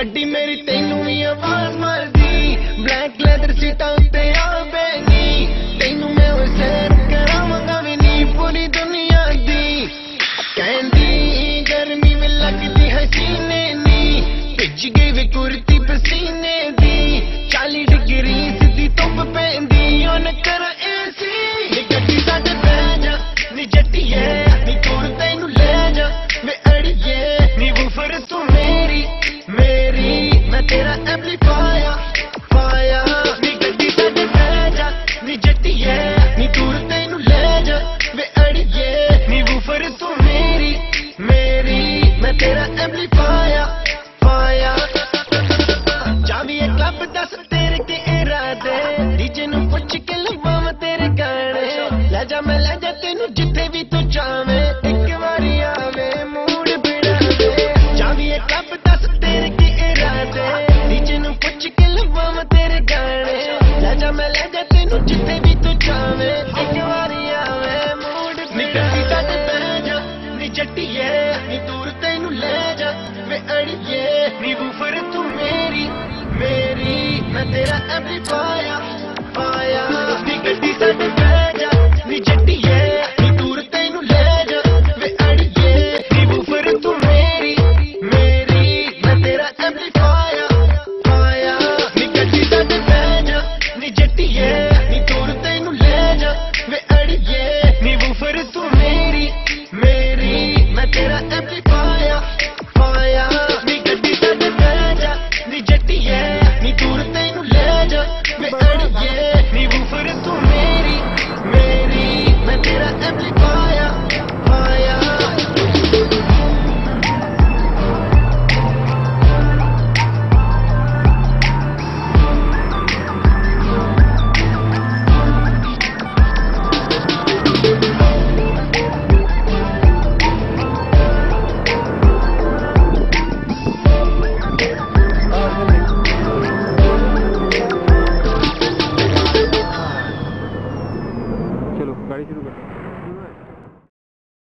ਗੱਡੀ ਮੇਰੀ ਤੈਨੂੰ ਵੀ ਆਵਾਜ਼ ਮਾਰਦੀ ਬਲੈਕ ਲੈਦਰ ਸੀਟਾਂ ਉੱਤੇ ਆ ਬੈਗੀ ਤੈਨੂੰ ਮੈਂ ਉਹ ਸੈਰ ਕਰਾਵਾਂਗਾ ਵੀ ਨੀ ਪੂਰੀ ਦੁਨੀਆ ਦੀ ਕਹਿੰਦੀ ਗਰਮੀ ਵਿੱਚ ਲੱਗਦੀ ਹਸੀਨੇ ਨੀ ਭਿੱਜ ਗਈ ਵੇ ਕੁਰਤੀ ਪਸੀਨੇ ਦੀ 40 ਡਿਗਰੀ ਸਿੱਧੀ ਧੁੱਪ ਪੈਂਦੀ ਉਹਨ ਕਰ ਏਸੀ ਨੀ ਗੱਡੀ ਸਾਡੇ ਬਹਿ ਜਾ ਨੀ ਜੱਟੀਏ ਨੀ ਤੂੰ ਤੈਨੂੰ ਲੈ ਜਾ ਵੇ ਅੜੀਏ ਨੀ ਵੂਫਰ ਤੂੰ ਮੇਰੀ ਮੈਂ ਤੇਰਾ ਐਂਪਲੀਫਾਇਰ ਨੀ ਗੱਡੀ ਸਾਡੇ ਬਹਿ ਜਾ ਨੀ ਜੱਟੀਏ ਨੀ ਤੂੰ ਤੈਨੂੰ ਲੈ ਜਾ ਵੇ ਅੜੀਏ ਨੀ ਵੂਫਰ ਤੂੰ ਮੇਰੀ ਮੈਂ ਤੇਰਾ ਐਂਪਲੀਫਾਇਰ ਜਾਵੀ ਇਹ ਕਲੱਬ ਦੱਸ ਤੇਰੇ ਕੀ ਇਰਾਦੇ ਡੀਜੇ ਨੂੰ ਪੁੱਛ ਕੇ ਲਵਾਵਾਂ ਤੇਰੇ ਗਾਣੇ ਲੈ ਜਾ ਮੈਂ ਲੈ ਜਾ ਤੈਨੂੰ ਜਿੱਥੇ ਵੀ ਤੂੰ ਚਾਵੇਂ ਇੱਕ ਵਾਰੀ ਆਵੇ ਮੂਡ ਬਿੜਾਵੇ ਜਾਵੀ ਇਹ ਕਲੱਬ ਦੱਸ ਤੇਰੇ ਕੀ ਇਰਾਦੇ ਡੀਜੇ ਨੂੰ ਪੁੱਛ ਕੇ ਲਵਾਵਾਂ ਤੇਰੇ ਗਾਣੇ ਲੈ ਜਾ ਮੈਂ ਲੈ ਜਾ ਤੈਨੂੰ ਜਿੱਥੇ ਵੀ ਤੂੰ ਚਾਵੇਂ ਇੱਕ ਵਾਰੀ ਆਵੇ ਮੂਡ ਬਿੜਾਵੇ ਸਾਡੇ ਬਹਿ ਜਾ ਨੀ ਜੱਟੀਏ ਨੀ ਦੂਰ ਤੈਨੂੰ ਲੈ ਜਾ ਵੇ ਅੜੀਏ ਨੀ ਵੂਫਰ ਤੂੰ ਮੇਰੀ ਮੈਂ ਤੇਰਾ ਐਂਪਲੀਫਾਇਰ